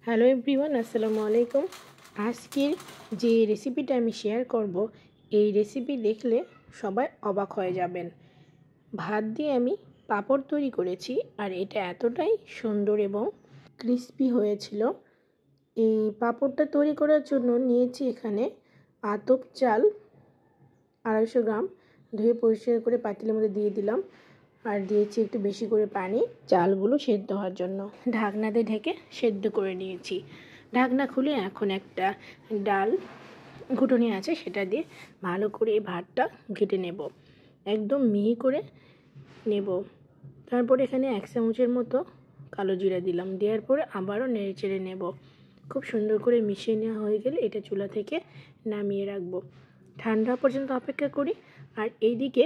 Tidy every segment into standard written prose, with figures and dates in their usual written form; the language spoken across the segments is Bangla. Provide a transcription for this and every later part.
হ্যালো এভরিওয়ান, আসসালামু আলাইকুম। আজকের যে রেসিপিটা আমি শেয়ার করব, এই রেসিপি দেখলে সবাই অবাক হয়ে যাবেন। ভাত দিয়ে আমি পাঁপড় তৈরি করেছি, আর এটা এতটাই সুন্দর এবং ক্রিস্পি হয়েছিল। এই পাঁপড়টা তৈরি করার জন্য নিয়েছি এখানে আতপ চাল 250 গ্রাম, ধুয়ে পরিষ্কার করে পাতিলের মধ্যে দিয়ে দিলাম। আর দিয়েছি একটু বেশি করে পানি, চালগুলো সেদ্ধ হওয়ার জন্য। ঢাকনা দিয়ে ঢেকে সেদ্ধ করে নিয়েছি। ঢাকনা খুলে এখন একটা ডাল ঘুটনি আছে, সেটা দিয়ে ভালো করে এই ভাতটা ঘেটে নেব, একদম মিহি করে নেব। তারপর এখানে 1 চামচের মতো কালো জিরা দিলাম, দেওয়ার পরে আবারও নেড়ে চেড়ে নেব। খুব সুন্দর করে মিশিয়ে নেওয়া হয়ে গেলে এটা চুলা থেকে নামিয়ে রাখবো, ঠান্ডা পর্যন্ত অপেক্ষা করি। আর এইদিকে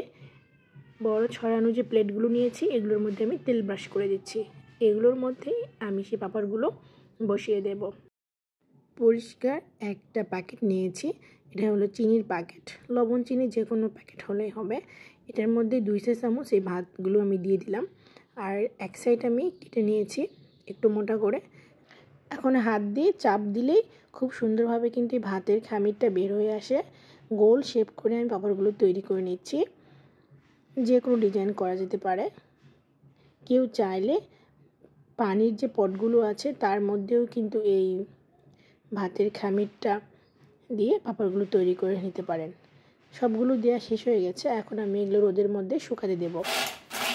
বড় ছড়ানো যে প্লেটগুলো নিয়েছি, এগুলোর মধ্যে আমি তেল ব্রাশ করে দিচ্ছি। এগুলোর মধ্যেই আমি সেই পাঁপড়গুলো বসিয়ে দেব। পরিষ্কার একটা প্যাকেট নিয়েছি, এটা হলো চিনির প্যাকেট। লবণ চিনি যে কোনো প্যাকেট হলেই হবে। এটার মধ্যে 2 চামচ এই ভাতগুলো আমি দিয়ে দিলাম। আর এক সাইড আমি কেটে নিয়েছি একটু মোটা করে। এখন হাত দিয়ে চাপ দিলেই খুব সুন্দরভাবে কিন্তু এই ভাতের খামিরটা বের হয়ে আসে। গোল শেপ করে আমি পাঁপড়গুলো তৈরি করে নিচ্ছি। যে কোনো ডিজাইন করা যেতে পারে। কেউ চাইলে পানির যে পটগুলো আছে তার মধ্যেও কিন্তু এই ভাতের খামিরটা দিয়ে পাঁপড়গুলো তৈরি করে নিতে পারেন। সবগুলো দেওয়া শেষ হয়ে গেছে, এখন আমি এগুলো রোদের মধ্যে শুকাতে দেব।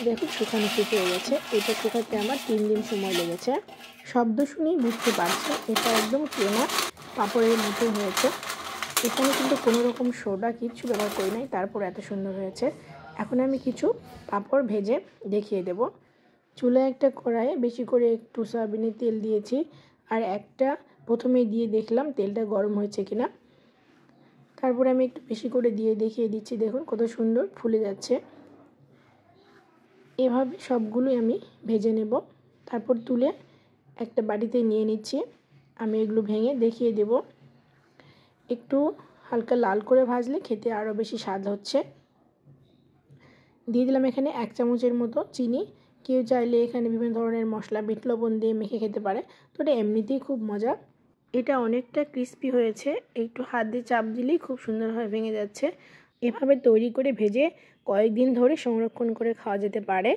দেখুন শুকানো শেষ হয়ে গেছে। এটা শুকাতে আমার 3 দিন সময় লেগেছে। শব্দ শুনেই বুঝতে পারছি এটা একদম কেনা পাঁপড়ের মতো হয়েছে। এখানে কিন্তু কোনো রকম সোডা কিচ্ছু ব্যবহার করি নাই, তারপর এত সুন্দর হয়েছে। এখন আমি কিছু পাঁপড় ভেজে দেখিয়ে দেব। চুলায় একটা কড়াইয়ে বেশি করে একটু সয়াবিনের তেল দিয়েছি, আর একটা প্রথমেই দিয়ে দেখলাম তেলটা গরম হয়েছে কিনা। তারপরে আমি একটু বেশি করে দিয়ে দেখিয়ে দিচ্ছি, দেখুন কত সুন্দর ফুলে যাচ্ছে। এভাবে সবগুলোই আমি ভেজে নেব। তারপর তুলে একটা বাটিতে নিয়ে নিচ্ছি। আমি এগুলো ভেঙে দেখিয়ে দেব। একটু হালকা লাল করে ভাজলে খেতে আরও বেশি স্বাদ হচ্ছে। দিয়ে দিলাম এখানে 1 চামচের মতো চিনি। কেউ চাইলে এখানে বিভিন্ন ধরনের মশলা, বিট লবণ দিয়ে মেখে খেতে পারে। তো এটা এমনিতেই খুব মজা। এটা অনেকটা ক্রিস্পি হয়েছে, একটু হাত দিয়ে চাপ দিলেই খুব সুন্দরভাবে ভেঙে যাচ্ছে। এভাবে তৈরি করে ভেজে কয়েকদিন ধরে সংরক্ষণ করে খাওয়া যেতে পারে।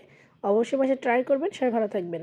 অবশ্যই বাসায় ট্রাই করবেন। সবাই ভালো থাকবেন।